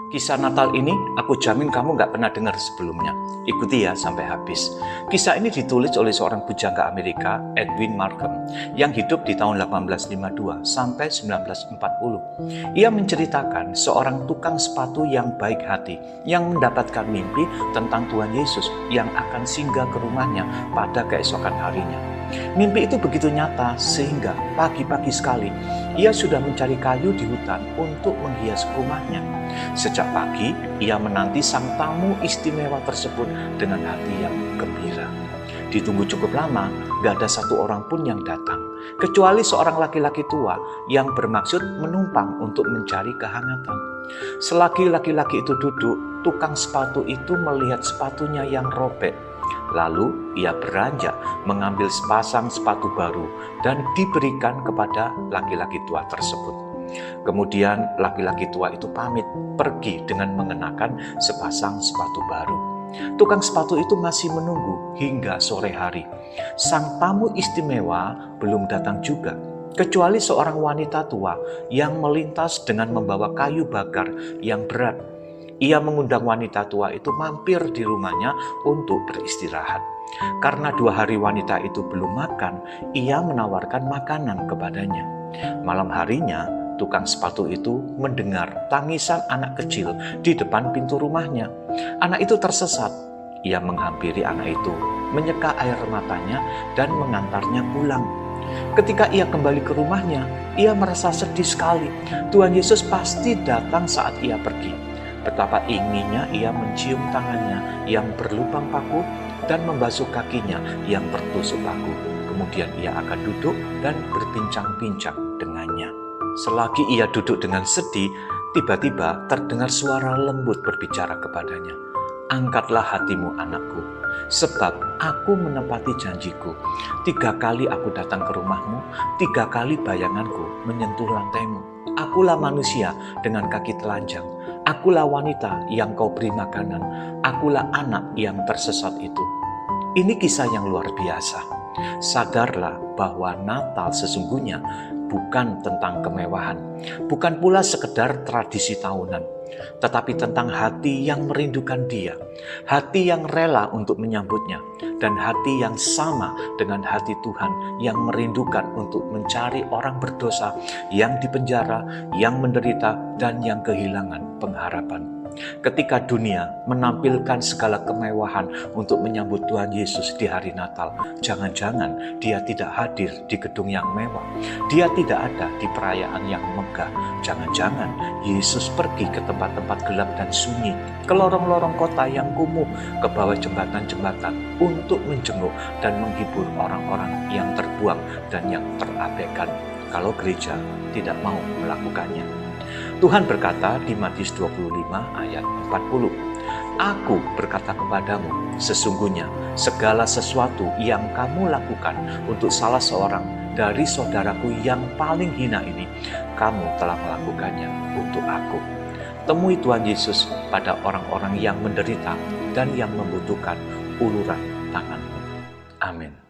Kisah Natal ini aku jamin kamu nggak pernah dengar sebelumnya. Ikuti ya sampai habis. Kisah ini ditulis oleh seorang pujangga Amerika, Edwin Markham, yang hidup di tahun 1852 sampai 1940. Ia menceritakan seorang tukang sepatu yang baik hati, yang mendapatkan mimpi tentang Tuhan Yesus yang akan singgah ke rumahnya pada keesokan harinya. Mimpi itu begitu nyata sehingga pagi-pagi sekali ia sudah mencari kayu di hutan untuk menghias rumahnya. Sejak pagi ia menanti sang tamu istimewa tersebut dengan hati yang gembira. Ditunggu cukup lama, gak ada satu orang pun yang datang, kecuali seorang laki-laki tua yang bermaksud menumpang untuk mencari kehangatan. Selagi laki-laki itu duduk, tukang sepatu itu melihat sepatunya yang robek. Lalu ia beranjak mengambil sepasang sepatu baru dan diberikan kepada laki-laki tua tersebut. Kemudian laki-laki tua itu pamit pergi dengan mengenakan sepasang sepatu baru. Tukang sepatu itu masih menunggu hingga sore hari. Sang tamu istimewa belum datang juga, kecuali seorang wanita tua yang melintas dengan membawa kayu bakar yang berat. Ia mengundang wanita tua itu mampir di rumahnya untuk beristirahat. Karena 2 hari wanita itu belum makan, ia menawarkan makanan kepadanya. Malam harinya, tukang sepatu itu mendengar tangisan anak kecil di depan pintu rumahnya. Anak itu tersesat. Ia menghampiri anak itu, menyeka air matanya dan mengantarnya pulang. Ketika ia kembali ke rumahnya, ia merasa sedih sekali. Tuhan Yesus pasti datang saat ia pergi. Betapa inginnya ia mencium tangannya yang berlubang paku dan membasuh kakinya yang bertusuk paku. Kemudian ia akan duduk dan berbincang-bincang dengannya. Selagi ia duduk dengan sedih, tiba-tiba terdengar suara lembut berbicara kepadanya. Angkatlah hatimu anakku, sebab aku menepati janjiku. 3 kali aku datang ke rumahmu, 3 kali bayanganku menyentuh lantaimu. Akulah manusia dengan kaki telanjang. Akulah wanita yang kau beri makanan. Akulah anak yang tersesat itu. Ini kisah yang luar biasa. Sadarlah bahwa Natal sesungguhnya bukan tentang kemewahan, bukan pula sekedar tradisi tahunan, tetapi tentang hati yang merindukan Dia, hati yang rela untuk menyambutnya, dan hati yang sama dengan hati Tuhan yang merindukan untuk mencari orang berdosa yang dipenjara, yang menderita, dan yang kehilangan pengharapan. Ketika dunia menampilkan segala kemewahan untuk menyambut Tuhan Yesus di hari Natal, jangan-jangan Dia tidak hadir di gedung yang mewah. Dia tidak ada di perayaan yang megah. Jangan-jangan Yesus pergi ke tempat-tempat gelap dan sunyi, ke lorong-lorong kota yang kumuh, ke bawah jembatan-jembatan untuk menjenguk dan menghibur orang-orang yang terbuang dan yang terabaikan kalau gereja tidak mau melakukannya. Tuhan berkata di Matius 25 ayat 40, Aku berkata kepadamu, sesungguhnya segala sesuatu yang kamu lakukan untuk salah seorang dari saudaraku yang paling hina ini, kamu telah melakukannya untuk aku. Temui Tuhan Yesus pada orang-orang yang menderita dan yang membutuhkan uluran tanganmu. Amin.